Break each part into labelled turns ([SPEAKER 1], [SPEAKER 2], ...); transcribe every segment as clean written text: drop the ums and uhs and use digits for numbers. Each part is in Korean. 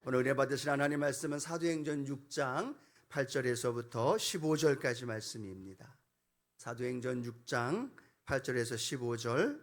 [SPEAKER 1] 오늘 은혜 받으신 하나님 말씀은 사도행전 6장 8절에서부터 15절까지 말씀입니다. 사도행전 6장 8절에서 15절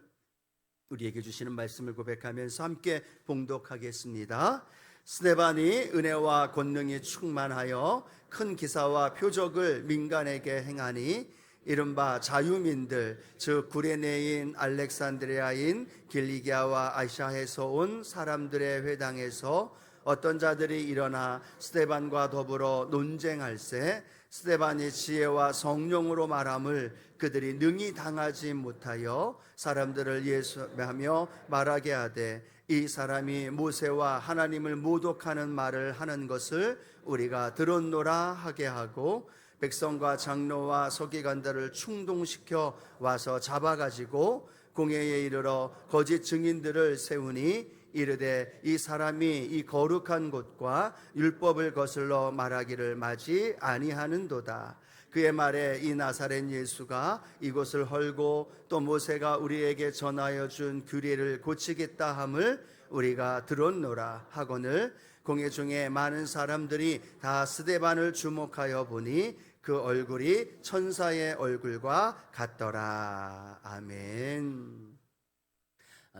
[SPEAKER 1] 우리에게 주시는 말씀을 고백하면서 함께 봉독하겠습니다. 스데반이 은혜와 권능이 충만하여 큰 기사와 표적을 민간에게 행하니 이른바 자유민들 즉 구레네인 알렉산드리아인 길리기아와 아시아에서 온 사람들의 회당에서 어떤 자들이 일어나 스데반과 더불어 논쟁할세 스데반이 지혜와 성령으로 말함을 그들이 능히 당하지 못하여 사람들을 예수하며 말하게 하되 이 사람이 모세와 하나님을 모독하는 말을 하는 것을 우리가 들었노라 하게 하고 백성과 장로와 서기관들을 충동시켜 와서 잡아가지고 공회에 이르러 거짓 증인들을 세우니 이르되 이 사람이 이 거룩한 곳과 율법을 거슬러 말하기를 마지 아니하는도다. 그의 말에 이 나사렛 예수가 이곳을 헐고 또 모세가 우리에게 전하여 준 규례를 고치겠다 함을 우리가 들었노라 하거늘 공회 중에 많은 사람들이 다 스데반을 주목하여 보니 그 얼굴이 천사의 얼굴과 같더라. 아멘.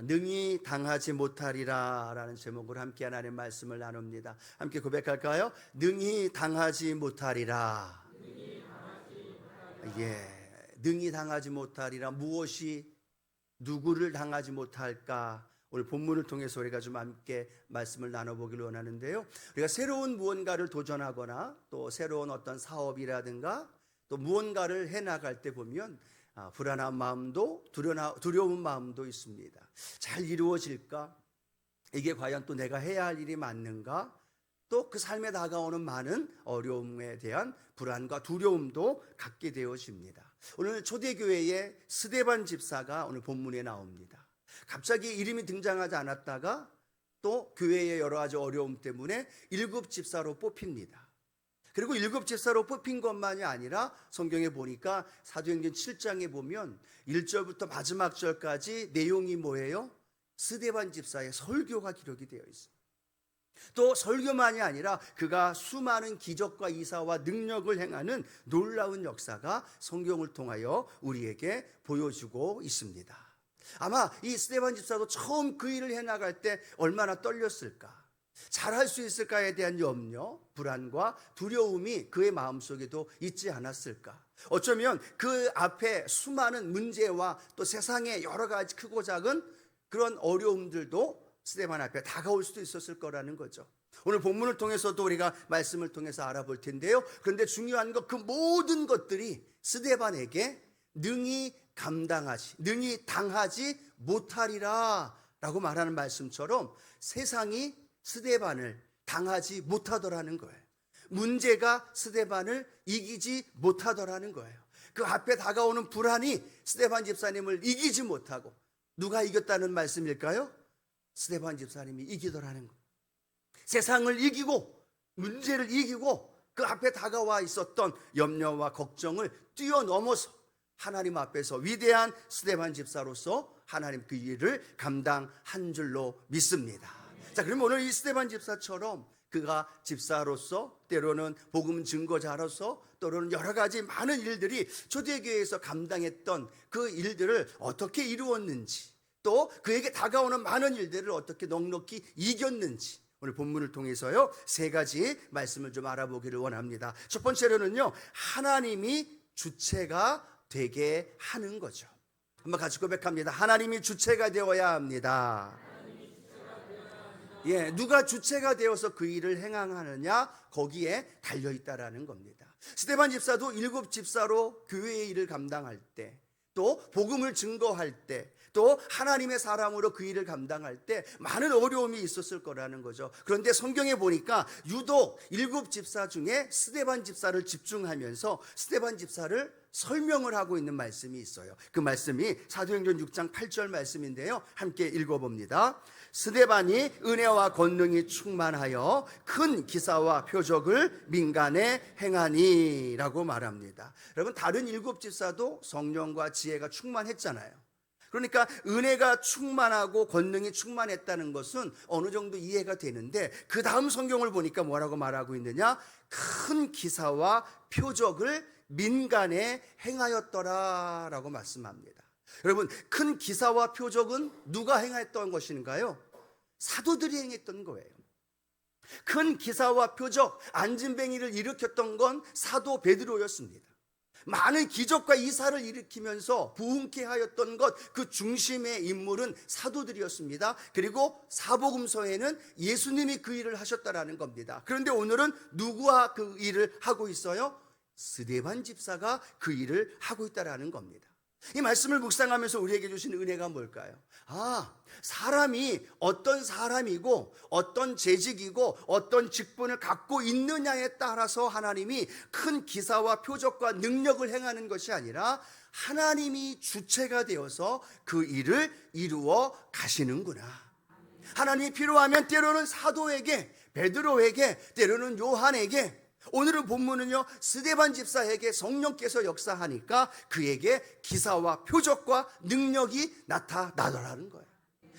[SPEAKER 1] 능히 당하지 못하리라 라는 제목으로 함께 하나님의 말씀을 나눕니다. 함께 고백할까요? 능히 당하지 못하리라. 능히 당하지 못하리라. 무엇이 누구를 당하지 못할까? 오늘 본문을 통해서 우리가 좀 함께 말씀을 나눠보기를 원하는데요. 우리가 새로운 무언가를 도전하거나 또 새로운 어떤 사업이라든가 또 무언가를 해나갈 때 보면 불안한 마음도 두려운 마음도 있습니다. 잘 이루어질까? 이게 과연 또 내가 해야 할 일이 맞는가? 또 그 삶에 다가오는 많은 어려움에 대한 불안과 두려움도 갖게 되어집니다. 오늘 초대교회의 스데반 집사가 오늘 본문에 나옵니다. 갑자기 이름이 등장하지 않았다가 또 교회의 여러 가지 어려움 때문에 7 집사로 뽑힙니다. 그리고 7 집사로 뽑힌 것만이 아니라 성경에 보니까 사도행전 7장에 보면 1절부터 마지막 절까지 내용이 뭐예요? 스데반 집사의 설교가 기록이 되어 있습니다. 또 설교만이 아니라 그가 수많은 기적과 이사와 능력을 행하는 놀라운 역사가 성경을 통하여 우리에게 보여주고 있습니다. 아마 이 스데반 집사도 처음 그 일을 해나갈 때 얼마나 떨렸을까? 잘할 수 있을까에 대한 염려, 불안과 두려움이 그의 마음속에도 있지 않았을까? 어쩌면 그 앞에 수많은 문제와 또 세상의 여러 가지 크고 작은 그런 어려움들도 스데반 앞에 다가올 수도 있었을 거라는 거죠. 오늘 본문을 통해서도 우리가 말씀을 통해서 알아볼 텐데요. 그런데 중요한 것, 그 모든 것들이 스데반에게 능히 당하지 못하리라 라고 말하는 말씀처럼 세상이 스데반을 당하지 못하더라는 거예요. 문제가 스데반을 이기지 못하더라는 거예요. 그 앞에 다가오는 불안이 스데반 집사님을 이기지 못하고 누가 이겼다는 말씀일까요? 스데반 집사님이 이기더라는 거예요. 세상을 이기고 문제를 이기고 그 앞에 다가와 있었던 염려와 걱정을 뛰어넘어서 하나님 앞에서 위대한 스데반 집사로서 하나님 그 일을 감당한 줄로 믿습니다. 자, 그러면 오늘 이 스데반 집사처럼 그가 집사로서 때로는 복음 증거자로서 또는 여러 가지 많은 일들이 초대교회에서 감당했던 그 일들을 어떻게 이루었는지 또 그에게 다가오는 많은 일들을 어떻게 넉넉히 이겼는지 오늘 본문을 통해서요 3가지 말씀을 좀 알아보기를 원합니다. 첫 번째로는요 하나님이 주체가 되게 하는 거죠. 한번 같이 고백합니다. 하나님이 주체가 되어야 합니다. 누가 주체가 되어서 그 일을 행하느냐 거기에 달려있다라는 겁니다. 스데반 집사도 7 집사로 교회의 일을 감당할 때 또 복음을 증거할 때 또 하나님의 사람으로 그 일을 감당할 때 많은 어려움이 있었을 거라는 거죠. 그런데 성경에 보니까 유독 7 집사 중에 스데반 집사를 집중하면서 스데반 집사를 설명을 하고 있는 말씀이 있어요. 그 말씀이 사도행전 6장 8절 말씀인데요. 함께 읽어봅니다. 스데반이 은혜와 권능이 충만하여 큰 기사와 표적을 민간에 행하니 라고 말합니다. 여러분 다른 7 집사도 성령과 지혜가 충만했잖아요. 그러니까 은혜가 충만하고 권능이 충만했다는 것은 어느 정도 이해가 되는데, 그 다음 성경을 보니까 뭐라고 말하고 있느냐? 큰 기사와 표적을 민간에 행하였더라 라고 말씀합니다. 여러분, 큰 기사와 표적은 누가 행했던 것인가요? 사도들이 행했던 거예요. 큰 기사와 표적, 안진뱅이를 일으켰던 건 사도 베드로였습니다. 많은 기적과 이사를 일으키면서 부흥케 하였던 것, 그 중심의 인물은 사도들이었습니다. 그리고 사복음서에는 예수님이 그 일을 하셨다라는 겁니다. 그런데 오늘은 누구와 그 일을 하고 있어요? 스데반 집사가 그 일을 하고 있다라는 겁니다. 이 말씀을 묵상하면서 우리에게 주신 은혜가 뭘까요? 사람이 어떤 사람이고 어떤 재직이고 어떤 직분을 갖고 있느냐에 따라서 하나님이 큰 기사와 표적과 능력을 행하는 것이 아니라 하나님이 주체가 되어서 그 일을 이루어 가시는구나. 하나님이 필요하면 때로는 사도에게, 베드로에게, 때로는 요한에게, 오늘의 본문은요, 스데반 집사에게 성령께서 역사하니까 그에게 기사와 표적과 능력이 나타나더라는 거예요.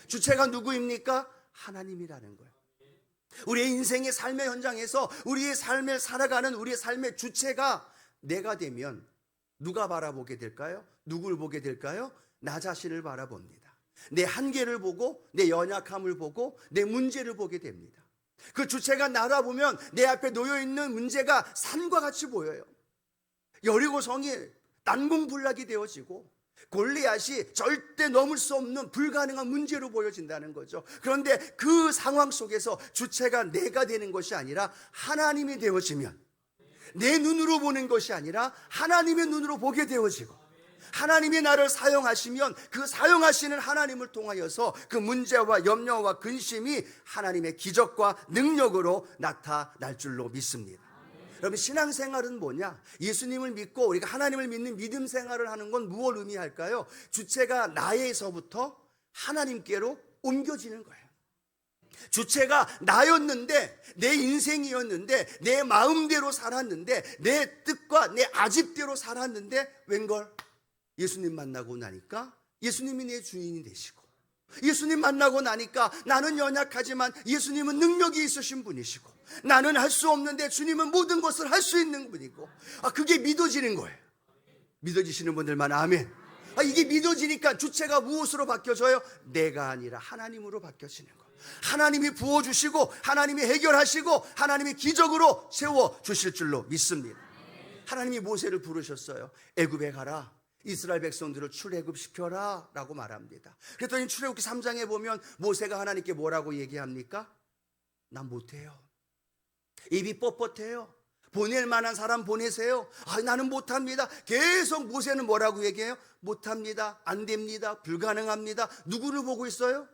[SPEAKER 1] 주체가 누구입니까? 하나님이라는 거예요. 우리의 인생의 삶의 현장에서 우리의 삶을 살아가는 우리의 삶의 주체가 내가 되면 누가 바라보게 될까요? 누굴 보게 될까요? 나 자신을 바라봅니다. 내 한계를 보고, 내 연약함을 보고, 내 문제를 보게 됩니다. 그 주체가 나다 보면 내 앞에 놓여있는 문제가 산과 같이 보여요. 여리고성이 난공불락이 되어지고 골리앗이 절대 넘을 수 없는 불가능한 문제로 보여진다는 거죠. 그런데 그 상황 속에서 주체가 내가 되는 것이 아니라 하나님이 되어지면, 내 눈으로 보는 것이 아니라 하나님의 눈으로 보게 되어지고, 하나님이 나를 사용하시면 그 사용하시는 하나님을 통하여서 그 문제와 염려와 근심이 하나님의 기적과 능력으로 나타날 줄로 믿습니다. 여러분, 신앙생활은 뭐냐? 예수님을 믿고 우리가 하나님을 믿는 믿음 생활을 하는 건 무엇을 의미할까요? 주체가 나에서부터 하나님께로 옮겨지는 거예요. 주체가 나였는데, 내 인생이었는데, 내 마음대로 살았는데, 내 뜻과 내 아집대로 살았는데, 웬걸? 예수님 만나고 나니까 예수님이 내 주인이 되시고, 예수님 만나고 나니까 나는 연약하지만 예수님은 능력이 있으신 분이시고, 나는 할 수 없는데 주님은 모든 것을 할 수 있는 분이고, 그게 믿어지는 거예요. 믿어지시는 분들만 아멘. 이게 믿어지니까 주체가 무엇으로 바뀌어져요? 내가 아니라 하나님으로 바뀌어지는 거예요. 하나님이 부어주시고 하나님이 해결하시고 하나님이 기적으로 세워주실 줄로 믿습니다. 하나님이 모세를 부르셨어요. 애굽에 가라, 이스라엘 백성들을 출애굽시켜라 라고 말합니다. 그랬더니 출애굽기 3장에 보면 모세가 하나님께 뭐라고 얘기합니까? 난 못해요. 입이 뻣뻣해요. 보낼 만한 사람 보내세요. 나는 못합니다. 계속 모세는 뭐라고 얘기해요? 못합니다. 안 됩니다. 불가능합니다. 누구를 보고 있어요?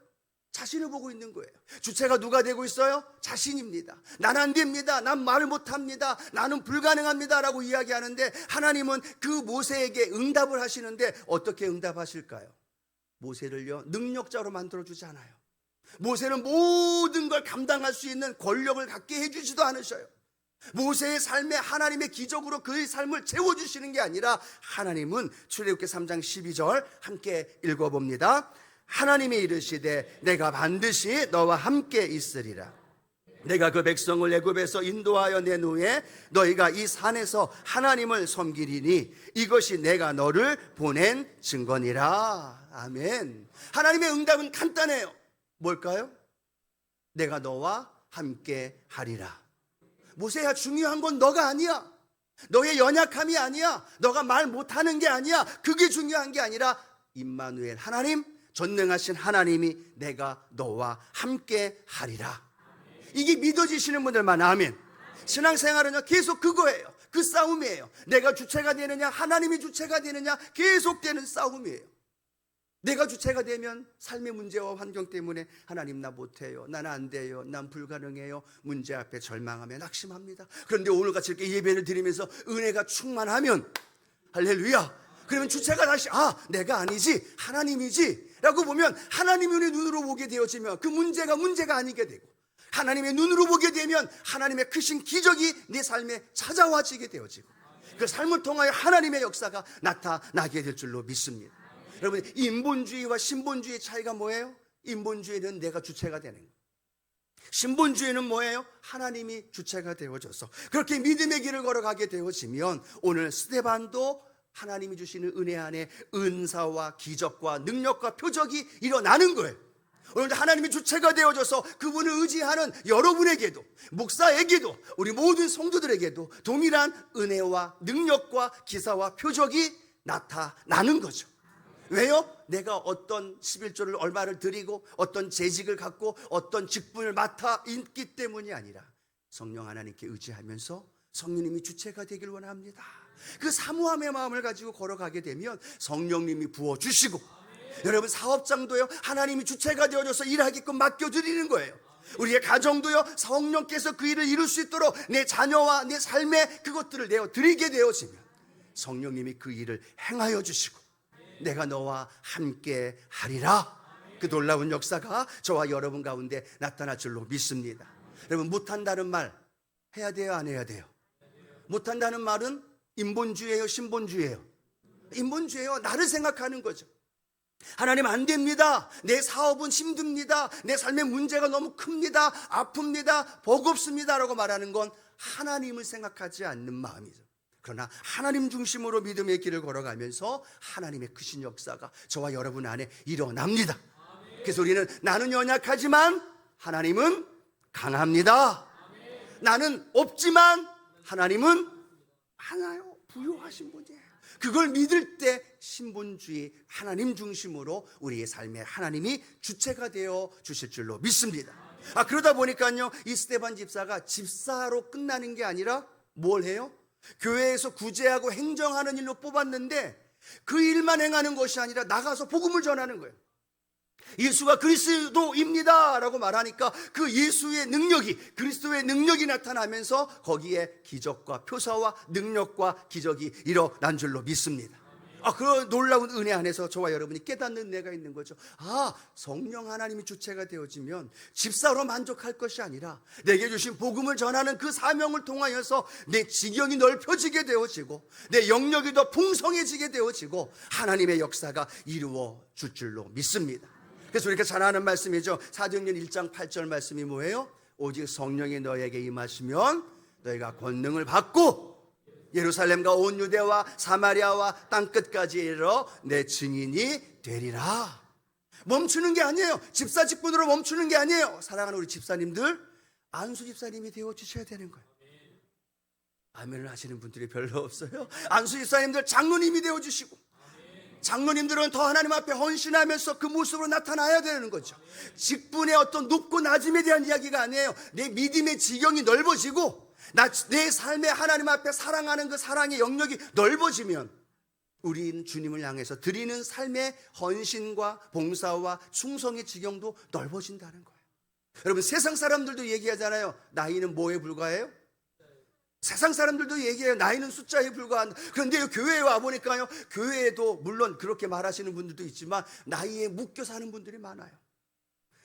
[SPEAKER 1] 자신을 보고 있는 거예요. 주체가 누가 되고 있어요? 자신입니다. 난 안 됩니다. 난 말을 못합니다. 나는 불가능합니다 라고 이야기하는데, 하나님은 그 모세에게 응답을 하시는데 어떻게 응답하실까요? 모세를요, 능력자로 만들어주지 않아요. 모세는 모든 걸 감당할 수 있는 권력을 갖게 해주지도 않으셔요. 모세의 삶에 하나님의 기적으로 그의 삶을 채워주시는 게 아니라, 하나님은 출애굽기 3장 12절 함께 읽어봅니다. 하나님이 이르시되 내가 반드시 너와 함께 있으리라. 내가 그 백성을 애굽에서 인도하여 낸 후에 너희가 이 산에서 하나님을 섬기리니 이것이 내가 너를 보낸 증거니라. 아멘. 하나님의 응답은 간단해요. 뭘까요? 내가 너와 함께 하리라. 모세야, 중요한 건 너가 아니야. 너의 연약함이 아니야. 너가 말 못하는 게 아니야. 그게 중요한 게 아니라 임마누엘, 하나님, 전능하신 하나님이 내가 너와 함께 하리라. 이게 믿어지시는 분들만 아멘. 신앙생활은요, 계속 그거예요. 그 싸움이에요. 내가 주체가 되느냐, 하나님이 주체가 되느냐, 계속되는 싸움이에요. 내가 주체가 되면 삶의 문제와 환경 때문에 하나님, 나 못해요, 난 안 돼요, 난 불가능해요, 문제 앞에 절망하며 낙심합니다. 그런데 오늘같이 이렇게 예배를 드리면서 은혜가 충만하면, 할렐루야, 그러면 주체가 다시 내가 아니지 하나님이지 라고 보면 하나님의 눈으로 보게 되어지면 그 문제가 아니게 되고, 하나님의 눈으로 보게 되면 하나님의 크신 기적이 내 삶에 찾아와지게 되어지고, 그 삶을 통하여 하나님의 역사가 나타나게 될 줄로 믿습니다. 여러분, 인본주의와 신본주의의 차이가 뭐예요? 인본주의는 내가 주체가 되는 거예요. 신본주의는 뭐예요? 하나님이 주체가 되어져서 그렇게 믿음의 길을 걸어가게 되어지면 오늘 스데반도 하나님이 주시는 은혜 안에 은사와 기적과 능력과 표적이 일어나는 거예요. 오늘 하나님이 주체가 되어져서 그분을 의지하는 여러분에게도, 목사에게도, 우리 모든 성도들에게도 동일한 은혜와 능력과 기사와 표적이 나타나는 거죠. 왜요? 내가 어떤 11조를 얼마를 드리고 어떤 재직을 갖고 어떤 직분을 맡아 있기 때문이 아니라 성령 하나님께 의지하면서 성령님이 주체가 되길 원합니다. 그 사모함의 마음을 가지고 걸어가게 되면 성령님이 부어주시고, 여러분 사업장도요, 하나님이 주체가 되어줘서 일하게끔 맡겨드리는 거예요. 우리의 가정도요, 성령께서 그 일을 이룰 수 있도록 내 자녀와 내 삶의 그것들을 내어드리게 되어지면 성령님이 그 일을 행하여 주시고 내가 너와 함께 하리라. 그 놀라운 역사가 저와 여러분 가운데 나타날 줄로 믿습니다. 여러분, 못한다는 말 해야 돼요, 안 해야 돼요? 못한다는 말은 인본주의예요, 신본주의예요? 인본주의예요. 나를 생각하는 거죠. 하나님 안 됩니다. 내 사업은 힘듭니다. 내 삶의 문제가 너무 큽니다. 아픕니다. 버겁습니다 라고 말하는 건 하나님을 생각하지 않는 마음이죠. 그러나 하나님 중심으로 믿음의 길을 걸어가면서 하나님의 크신 역사가 저와 여러분 안에 일어납니다. 그래서 우리는 나는 연약하지만 하나님은 강합니다. 나는 없지만 하나님은 많아요. 부유하신 분이에요. 그걸 믿을 때 신본주의 하나님 중심으로 우리의 삶에 하나님이 주체가 되어 주실 줄로 믿습니다. 그러다 보니까요, 이 스데반 집사가 집사로 끝나는 게 아니라 뭘 해요? 교회에서 구제하고 행정하는 일로 뽑았는데 그 일만 행하는 것이 아니라 나가서 복음을 전하는 거예요. 예수가 그리스도입니다 라고 말하니까 그 예수의 능력이, 그리스도의 능력이 나타나면서 거기에 기적과 표사와 능력과 기적이 일어난 줄로 믿습니다. 그런 놀라운 은혜 안에서 저와 여러분이 깨닫는 은혜가 있는 거죠. 성령 하나님이 주체가 되어지면 집사로 만족할 것이 아니라 내게 주신 복음을 전하는 그 사명을 통하여서 내 지경이 넓혀지게 되어지고 내 영역이 더 풍성해지게 되어지고 하나님의 역사가 이루어질 줄로 믿습니다. 그래서 우리가 잘 아는 말씀이죠. 사도행전 1장 8절 말씀이 뭐예요? 오직 성령이 너에게 임하시면 너희가 권능을 받고 예루살렘과 온 유대와 사마리아와 땅끝까지 이르러 내 증인이 되리라. 멈추는 게 아니에요. 집사 직분으로 멈추는 게 아니에요. 사랑하는 우리 집사님들, 안수 집사님이 되어주셔야 되는 거예요. 아멘을 하시는 분들이 별로 없어요. 안수 집사님들 장로님이 되어주시고, 장로님들은 더 하나님 앞에 헌신하면서 그 모습으로 나타나야 되는 거죠. 직분의 어떤 높고 낮음에 대한 이야기가 아니에요. 내 믿음의 지경이 넓어지고 내 삶에 하나님 앞에 사랑하는 그 사랑의 영역이 넓어지면 우리는 주님을 향해서 드리는 삶의 헌신과 봉사와 충성의 지경도 넓어진다는 거예요. 여러분, 세상 사람들도 얘기하잖아요. 나이는 뭐에 불과해요? 세상 사람들도 얘기해요. 나이는 숫자에 불과한다. 그런데 교회에 와보니까요, 교회에도 물론 그렇게 말하시는 분들도 있지만 나이에 묶여 사는 분들이 많아요.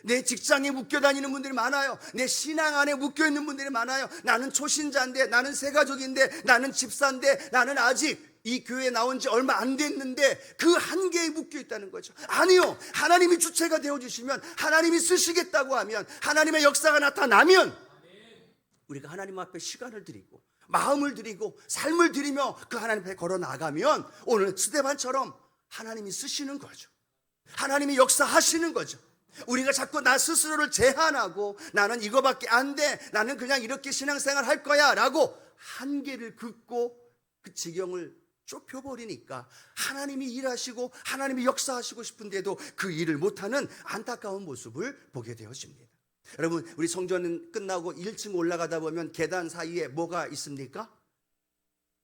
[SPEAKER 1] 내 직장에 묶여 다니는 분들이 많아요. 내 신앙 안에 묶여 있는 분들이 많아요. 나는 초신자인데, 나는 새가족인데, 나는 집사인데, 나는 아직 이 교회에 나온 지 얼마 안 됐는데 그 한계에 묶여 있다는 거죠. 아니요, 하나님이 주체가 되어주시면, 하나님이 쓰시겠다고 하면, 하나님의 역사가 나타나면 우리가 하나님 앞에 시간을 드리고 마음을 드리고 삶을 드리며 그 하나님 앞에 걸어 나가면 오늘 스데반처럼 하나님이 쓰시는 거죠. 하나님이 역사하시는 거죠. 우리가 자꾸 나 스스로를 제한하고 나는 이거밖에 안 돼, 나는 그냥 이렇게 신앙생활 할 거야 라고 한계를 긋고 그 지경을 좁혀버리니까 하나님이 일하시고 하나님이 역사하시고 싶은데도 그 일을 못하는 안타까운 모습을 보게 되어집니다. 여러분, 우리 성전 끝나고 1층 올라가다 보면 계단 사이에 뭐가 있습니까?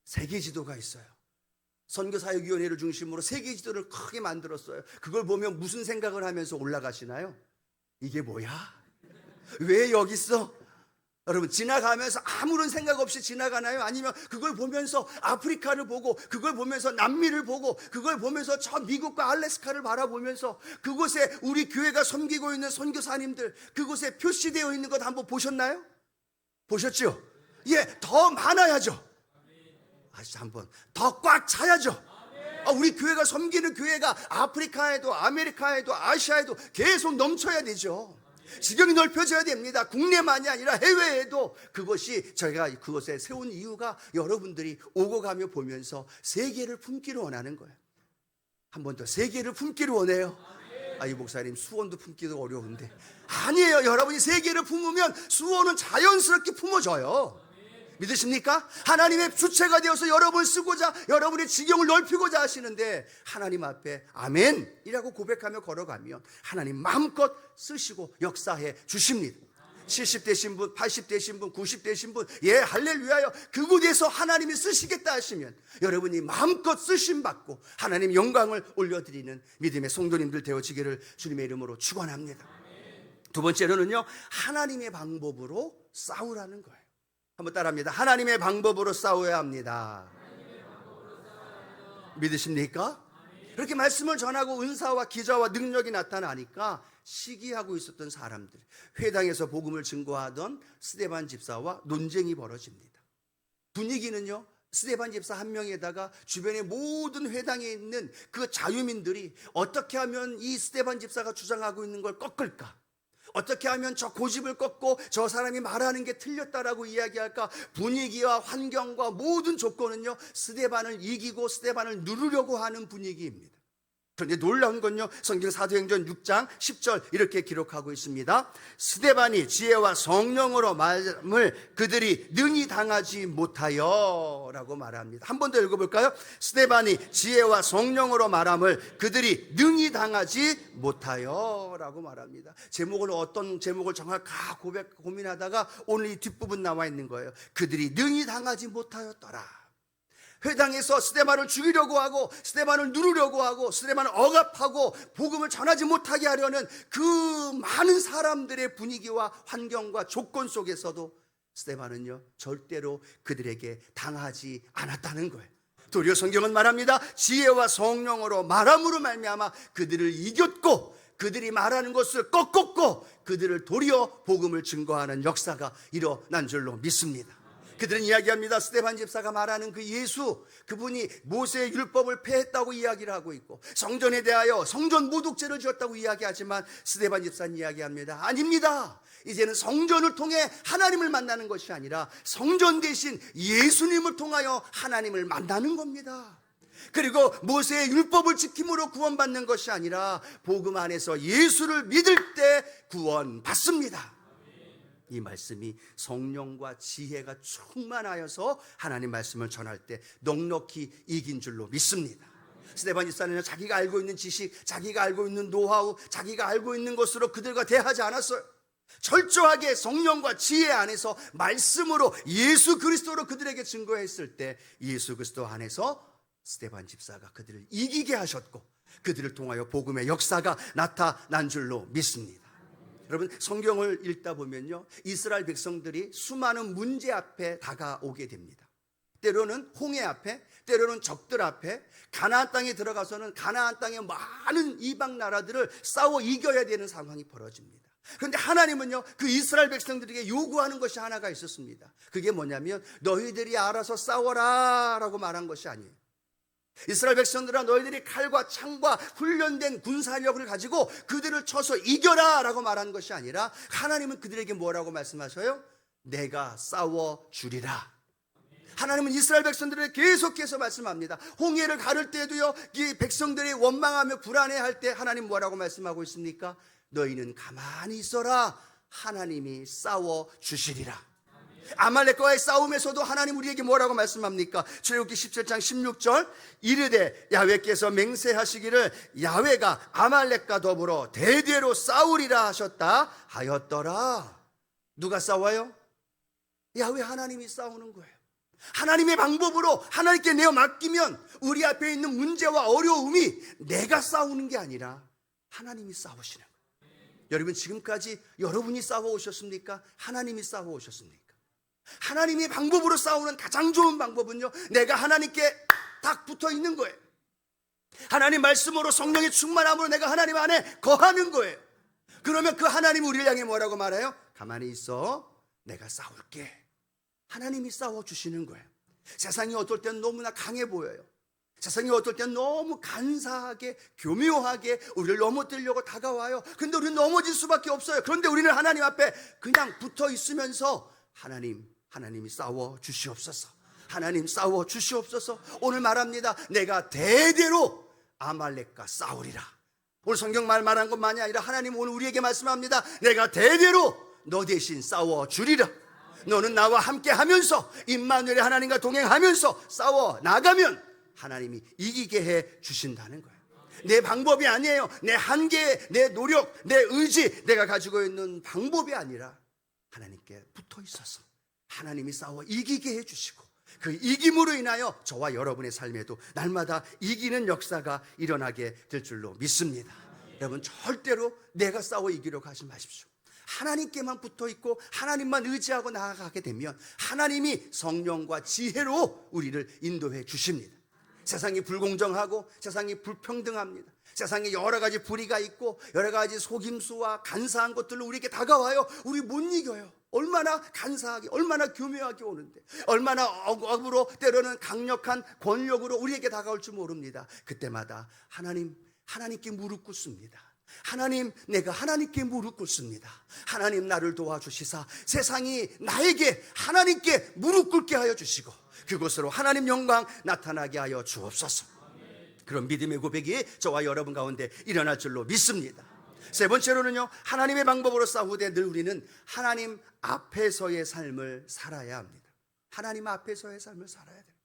[SPEAKER 1] 세계지도가 있어요. 선교사역위원회를 중심으로 세계지도를 크게 만들었어요. 그걸 보면 무슨 생각을 하면서 올라가시나요? 이게 뭐야? 왜 여기 있어? 여러분, 지나가면서 아무런 생각 없이 지나가나요? 아니면 그걸 보면서 아프리카를 보고, 그걸 보면서 남미를 보고, 그걸 보면서 저 미국과 알래스카를 바라보면서 그곳에 우리 교회가 섬기고 있는 선교사님들, 그곳에 표시되어 있는 것 한번 보셨나요? 보셨죠? 예, 더 많아야죠. 다시 한번 더 꽉 차야죠. 우리 교회가 섬기는 교회가 아프리카에도 아메리카에도 아시아에도 계속 넘쳐야 되죠. 지경이 넓혀져야 됩니다. 국내만이 아니라 해외에도. 그것이 저희가 그것에 세운 이유가 여러분들이 오고 가며 보면서 세계를 품기를 원하는 거예요. 한 번 더, 세계를 품기를 원해요. 이 목사님 수원도 품기도 어려운데. 아니에요. 여러분이 세계를 품으면 수원은 자연스럽게 품어져요. 믿으십니까? 하나님의 주체가 되어서 여러분을 쓰고자, 여러분의 지경을 넓히고자 하시는데, 하나님 앞에 아멘이라고 고백하며 걸어가면 하나님 마음껏 쓰시고 역사해 주십니다. 70 되신 분, 80 되신 분, 90 되신 분, 예, 할렐루야요. 그곳에서 하나님이 쓰시겠다 하시면 여러분이 마음껏 쓰심받고 하나님 영광을 올려드리는 믿음의 성도님들 되어지기를 주님의 이름으로 축원합니다. 두 번째로는요, 하나님의 방법으로 싸우라는 거예요. 한번 따라합니다. 하나님의 방법으로 싸워야 합니다. 믿으십니까? 그렇게 말씀을 전하고 은사와 기자와 능력이 나타나니까 시기하고 있었던 사람들, 회당에서 복음을 증거하던 스데반 집사와 논쟁이 벌어집니다. 분위기는요, 스데반 집사 한 명에다가 주변의 모든 회당에 있는 그 자유민들이 어떻게 하면 이 스데반 집사가 주장하고 있는 걸 꺾을까, 어떻게 하면 저 고집을 꺾고 저 사람이 말하는 게 틀렸다라고 이야기할까, 분위기와 환경과 모든 조건은요, 스데반을 이기고 스데반을 누르려고 하는 분위기입니다. 그런데 놀라운 건요, 성경 사도행전 6장 10절 이렇게 기록하고 있습니다. 스데반이 지혜와 성령으로 말함을 그들이 능히 당하지 못하여 라고 말합니다. 한 번 더 읽어볼까요? 스데반이 지혜와 성령으로 말함을 그들이 능히 당하지 못하여 라고 말합니다. 제목을 어떤 제목을 정할까 고민하다가 오늘 이 뒷부분 나와 있는 거예요. 그들이 능히 당하지 못하였더라. 회당에서 스데반을 죽이려고 하고 스데반을 누르려고 하고 스데반을 억압하고 복음을 전하지 못하게 하려는 그 많은 사람들의 분위기와 환경과 조건 속에서도 스데반은요, 절대로 그들에게 당하지 않았다는 거예요. 도리어 성경은 말합니다. 지혜와 성령으로 말함으로 말미암아 그들을 이겼고 그들이 말하는 것을 꺾었고 그들을 도리어 복음을 증거하는 역사가 일어난 줄로 믿습니다. 그들은 이야기합니다. 스데반 집사가 말하는 그 예수, 그분이 모세의 율법을 폐했다고 이야기를 하고 있고 성전에 대하여 성전 모독죄를 지었다고 이야기하지만 스데반 집사는 이야기합니다. 아닙니다. 이제는 성전을 통해 하나님을 만나는 것이 아니라 성전 대신 예수님을 통하여 하나님을 만나는 겁니다. 그리고 모세의 율법을 지킴으로 구원받는 것이 아니라 복음 안에서 예수를 믿을 때 구원받습니다. 이 말씀이 성령과 지혜가 충만하여서 하나님 말씀을 전할 때 넉넉히 이긴 줄로 믿습니다. 스데반 집사는 자기가 알고 있는 지식, 자기가 알고 있는 노하우, 자기가 알고 있는 것으로 그들과 대하지 않았어요. 철저하게 성령과 지혜 안에서 말씀으로 예수 그리스도로 그들에게 증거했을 때 예수 그리스도 안에서 스데반 집사가 그들을 이기게 하셨고 그들을 통하여 복음의 역사가 나타난 줄로 믿습니다. 여러분, 성경을 읽다 보면요, 이스라엘 백성들이 수많은 문제 앞에 다가오게 됩니다. 때로는 홍해 앞에, 때로는 적들 앞에, 가나안 땅에 들어가서는 가나안 땅의 많은 이방 나라들을 싸워 이겨야 되는 상황이 벌어집니다. 그런데 하나님은요, 그 이스라엘 백성들에게 요구하는 것이 하나가 있었습니다. 그게 뭐냐면 너희들이 알아서 싸워라 라고 말한 것이 아니에요. 이스라엘 백성들아, 너희들이 칼과 창과 훈련된 군사력을 가지고 그들을 쳐서 이겨라 라고 말한 것이 아니라 하나님은 그들에게 뭐라고 말씀하셔요? 내가 싸워주리라. 하나님은 이스라엘 백성들에게 계속해서 말씀합니다. 홍해를 가를 때도요, 이 백성들이 원망하며 불안해할 때 하나님 뭐라고 말씀하고 있습니까? 너희는 가만히 있어라. 하나님이 싸워주시리라. 아말렉과의 싸움에서도 하나님 우리에게 뭐라고 말씀합니까? 출애굽기 17장 16절 이르되 야훼께서 맹세하시기를 야훼가 아말렉과 더불어 대대로 싸우리라 하셨다 하였더라. 누가 싸워요? 야훼 하나님이 싸우는 거예요. 하나님의 방법으로 하나님께 내어 맡기면 우리 앞에 있는 문제와 어려움이 내가 싸우는 게 아니라 하나님이 싸우시는 거예요. 여러분, 지금까지 여러분이 싸워오셨습니까? 하나님이 싸워오셨습니까? 하나님의 방법으로 싸우는 가장 좋은 방법은요, 내가 하나님께 딱 붙어 있는 거예요. 하나님 말씀으로 성령의 충만함으로 내가 하나님 안에 거하는 거예요. 그러면 그 하나님 우리를 향해 뭐라고 말해요? 가만히 있어, 내가 싸울게. 하나님이 싸워주시는 거예요. 세상이 어떨 때는 너무나 강해 보여요. 세상이 어떨 땐 너무 간사하게 교묘하게 우리를 넘어뜨리려고 다가와요. 그런데 우리는 넘어질 수밖에 없어요. 그런데 우리는 하나님 앞에 그냥 붙어 있으면서 하나님이 싸워 주시옵소서. 하나님 싸워 주시옵소서. 오늘 말합니다. 내가 대대로 아말렉과 싸우리라. 오늘 성경 말한 것만이 아니라 하나님 오늘 우리에게 말씀합니다. 내가 대대로 너 대신 싸워 주리라. 너는 나와 함께 하면서 임마누엘의 하나님과 동행하면서 싸워 나가면 하나님이 이기게 해 주신다는 거예요. 내 방법이 아니에요. 내 한계, 내 노력, 내 의지, 내가 가지고 있는 방법이 아니라 하나님께 붙어 있어서 하나님이 싸워 이기게 해 주시고 그 이김으로 인하여 저와 여러분의 삶에도 날마다 이기는 역사가 일어나게 될 줄로 믿습니다. 여러분 절대로 내가 싸워 이기려고 하지 마십시오. 하나님께만 붙어 있고 하나님만 의지하고 나아가게 되면 하나님이 성령과 지혜로 우리를 인도해 주십니다. 세상이 불공정하고 세상이 불평등합니다. 세상에 여러 가지 불의가 있고 여러 가지 속임수와 간사한 것들로 우리에게 다가와요. 우리 못 이겨요. 얼마나 간사하게 얼마나 교묘하게 오는데 얼마나 억으로 때로는 강력한 권력으로 우리에게 다가올 줄 모릅니다. 그때마다 하나님께 무릎 꿇습니다. 하나님, 내가 하나님께 무릎 꿇습니다. 하나님 나를 도와주시사 세상이 나에게 하나님께 무릎 꿇게 하여 주시고 그곳으로 하나님 영광 나타나게 하여 주옵소서. 그런 믿음의 고백이 저와 여러분 가운데 일어날 줄로 믿습니다. 세 번째로는요, 하나님의 방법으로 싸우되 늘 우리는 하나님 앞에서의 삶을 살아야 합니다. 하나님 앞에서의 삶을 살아야 돼요.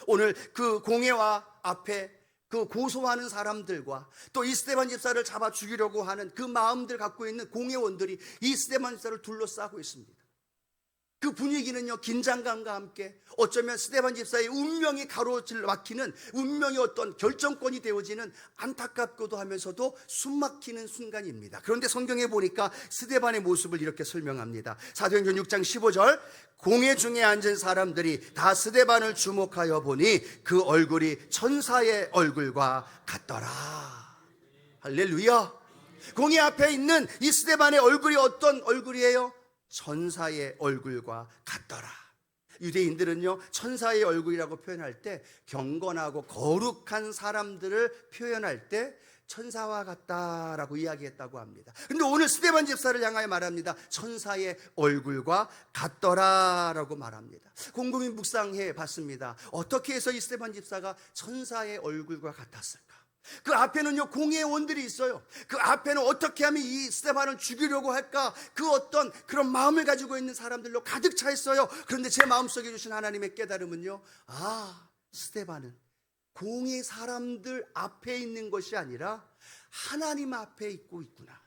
[SPEAKER 1] 오늘 그 공회와 앞에 그 고소하는 사람들과 또 이 스데반 집사를 잡아 죽이려고 하는 그 마음들 갖고 있는 공회원들이 이 스데반 집사를 둘러싸고 있습니다. 그 분위기는요, 긴장감과 함께 어쩌면 스데반 집사의 운명이 가로막히는 운명의 어떤 결정권이 되어지는 안타깝고도 하면서도 숨막히는 순간입니다. 그런데 성경에 보니까 스데반의 모습을 이렇게 설명합니다. 사도행전 6장 15절, 공회 중에 앉은 사람들이 다 스데반을 주목하여 보니 그 얼굴이 천사의 얼굴과 같더라. 할렐루야. 공회 앞에 있는 이 스데반의 얼굴이 어떤 얼굴이에요? 천사의 얼굴과 같더라. 유대인들은요, 천사의 얼굴이라고 표현할 때 경건하고 거룩한 사람들을 표현할 때 천사와 같다라고 이야기했다고 합니다. 그런데 오늘 스데반 집사를 향하여 말합니다. 천사의 얼굴과 같더라라고 말합니다. 곰곰이 묵상해 봤습니다. 어떻게 해서 이 스데반 집사가 천사의 얼굴과 같았을까? 그 앞에는요, 공회원들이 있어요. 그 앞에는 어떻게 하면 이 스데반을 죽이려고 할까? 그 어떤 그런 마음을 가지고 있는 사람들로 가득 차 있어요. 그런데 제 마음속에 주신 하나님의 깨달음은요, 스데반은 공회 사람들 앞에 있는 것이 아니라 하나님 앞에 있고 있구나.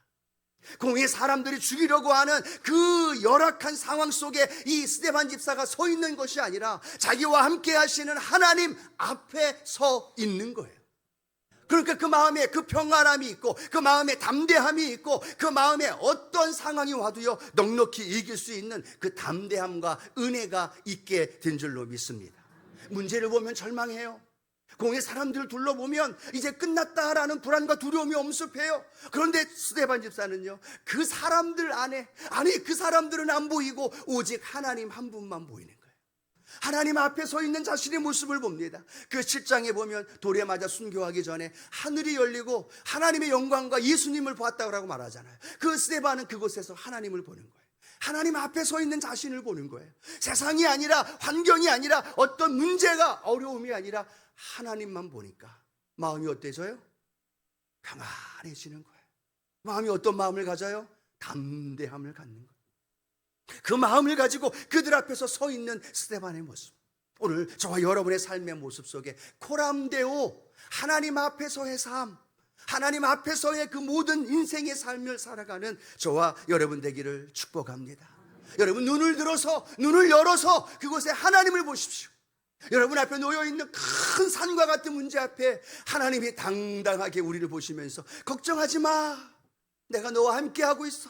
[SPEAKER 1] 공회 사람들이 죽이려고 하는 그 열악한 상황 속에 이 스데반 집사가 서 있는 것이 아니라 자기와 함께 하시는 하나님 앞에 서 있는 거예요. 그러니까 그 마음에 그 평안함이 있고 그 마음에 담대함이 있고 그 마음에 어떤 상황이 와도요, 넉넉히 이길 수 있는 그 담대함과 은혜가 있게 된 줄로 믿습니다. 문제를 보면 절망해요. 공회 사람들을 둘러보면 이제 끝났다라는 불안과 두려움이 엄습해요. 그런데 스데반 집사는요, 그 사람들 안에, 그 사람들은 안 보이고 오직 하나님 한 분만 보이는 거예요. 하나님 앞에 서 있는 자신의 모습을 봅니다. 그 7장에 보면 돌에 맞아 순교하기 전에 하늘이 열리고 하나님의 영광과 예수님을 보았다고 말하잖아요. 그 스데반은 그곳에서 하나님을 보는 거예요. 하나님 앞에 서 있는 자신을 보는 거예요. 세상이 아니라, 환경이 아니라, 어떤 문제가, 어려움이 아니라 하나님만 보니까 마음이 어때져요? 평안해지는 거예요. 마음이 어떤 마음을 가져요? 담대함을 갖는 거예요. 그 마음을 가지고 그들 앞에서 서 있는 스데반의 모습, 오늘 저와 여러분의 삶의 모습 속에 코람데오, 하나님 앞에서의 삶, 하나님 앞에서의 그 모든 인생의 삶을 살아가는 저와 여러분 되기를 축복합니다. 여러분 눈을 열어서 그곳에 하나님을 보십시오. 여러분 앞에 놓여있는 큰 산과 같은 문제 앞에 하나님이 당당하게 우리를 보시면서 걱정하지 마, 내가 너와 함께하고 있어,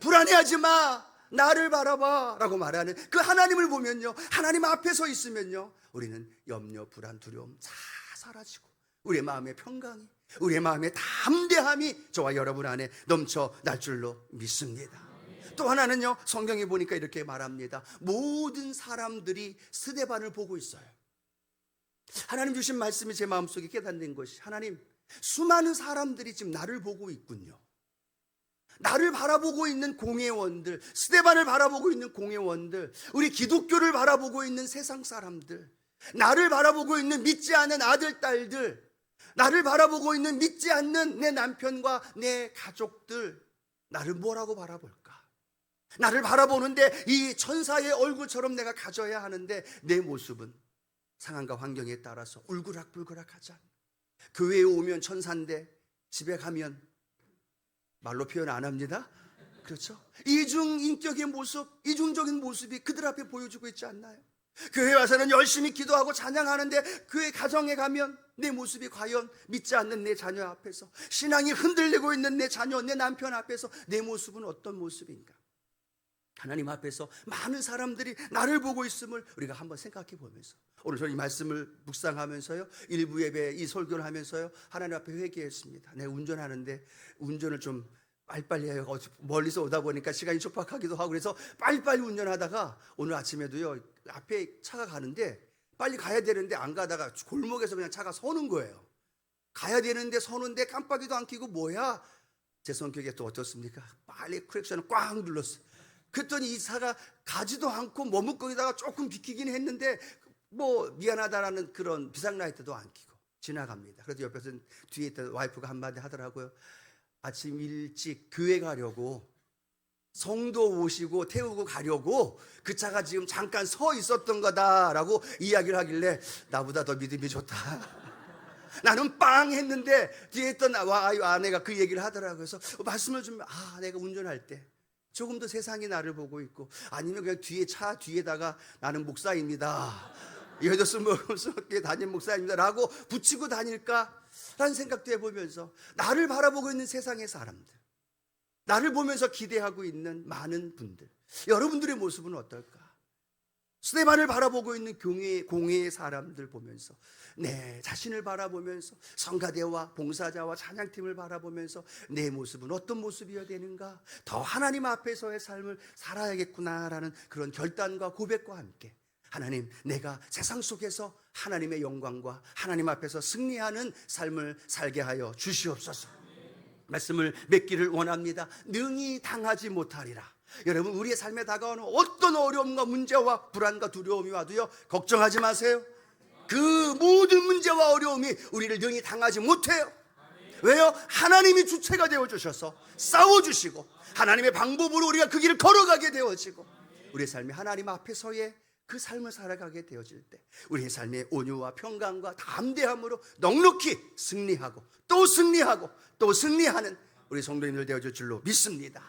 [SPEAKER 1] 불안해하지 마, 나를 바라봐 라고 말하는 그 하나님을 보면요, 하나님 앞에 서 있으면요, 우리는 염려, 불안, 두려움 다 사라지고 우리의 마음의 평강이, 우리의 마음의 담대함이 저와 여러분 안에 넘쳐날 줄로 믿습니다. 또 하나는요, 성경에 보니까 이렇게 말합니다. 모든 사람들이 스데반을 보고 있어요. 하나님 주신 말씀이 제 마음속에 깨닫는 것이, 하나님, 수많은 사람들이 지금 나를 보고 있군요. 나를 바라보고 있는 공회원들, 스데반을 바라보고 있는 공회원들, 우리 기독교를 바라보고 있는 세상 사람들, 나를 바라보고 있는 믿지 않는 아들, 딸들, 나를 바라보고 있는 믿지 않는 내 남편과 내 가족들, 나를 뭐라고 바라볼까? 나를 바라보는데 이 천사의 얼굴처럼 내가 가져야 하는데 내 모습은 상황과 환경에 따라서 울그락불그락하지 않아. 교회에 오면 천사인데 집에 가면 말로 표현 안 합니다. 그렇죠? 이중인격의 모습, 이중적인 모습이 그들 앞에 보여주고 있지 않나요? 교회 와서는 열심히 기도하고 찬양하는데 교회 가정에 가면 내 모습이 과연 믿지 않는 내 자녀 앞에서, 신앙이 흔들리고 있는 내 자녀, 내 남편 앞에서 내 모습은 어떤 모습인가? 하나님 앞에서 많은 사람들이 나를 보고 있음을 우리가 한번 생각해 보면서, 오늘 저는 이 말씀을 묵상하면서요, 일부 예배 이 설교를 하면서요, 하나님 앞에 회개했습니다. 내가 운전하는데 운전을 좀 빨리빨리 해요. 멀리서 오다 보니까 시간이 촉박하기도 하고 그래서 빨리빨리 운전하다가 오늘 아침에도요, 앞에 차가 가는데 빨리 가야 되는데 안 가다가 골목에서 그냥 차가 서는 거예요. 가야 되는데 서는데 깜빡이도 안 켜고, 뭐야? 제 성격이 또 어떻습니까? 빨리 크랙션을 꽉 눌렀어요. 그랬더니 이 차가 가지도 않고 머뭇거리다가 조금 비키긴 했는데 뭐 미안하다라는 그런 비상라이트도 안 켜고 지나갑니다. 그래도 옆에서 뒤에 있던 와이프가 한마디 하더라고요. 아침 일찍 교회 가려고, 성도 오시고 태우고 가려고 그 차가 지금 잠깐 서 있었던 거다라고 이야기를 하길래 나보다 더 믿음이 좋다. 나는 빵 했는데 뒤에 있던 아내가 그 얘기를 하더라고요. 그래서 말씀을 좀, 내가 운전할 때 조금 더 세상이 나를 보고 있고, 아니면 그냥 뒤에 차 뒤에다가 나는 목사입니다, 여기도 쓸모없게 담임 목사입니다 라고 붙이고 다닐까 라는 생각도 해보면서, 나를 바라보고 있는 세상의 사람들, 나를 보면서 기대하고 있는 많은 분들, 여러분들의 모습은 어떨까? 스데반을 바라보고 있는 공회의 사람들 보면서, 내 자신을 바라보면서, 성가대와 봉사자와 찬양팀을 바라보면서 내 모습은 어떤 모습이어야 되는가? 더 하나님 앞에서의 삶을 살아야겠구나라는 그런 결단과 고백과 함께, 하나님, 내가 세상 속에서 하나님의 영광과 하나님 앞에서 승리하는 삶을 살게 하여 주시옵소서. 말씀을 맺기를 원합니다. 능히 당하지 못하리라. 여러분, 우리의 삶에 다가오는 어떤 어려움과 문제와 불안과 두려움이 와도요, 걱정하지 마세요. 그 모든 문제와 어려움이 우리를 능히 당하지 못해요. 왜요? 하나님이 주체가 되어주셔서 싸워주시고, 하나님의 방법으로 우리가 그 길을 걸어가게 되어지고, 우리의 삶이 하나님 앞에서의 그 삶을 살아가게 되어질 때 우리의 삶의 온유와 평강과 담대함으로 넉넉히 승리하고 또 승리하고 또 승리하는 우리 성도님들 되어질 줄로 믿습니다.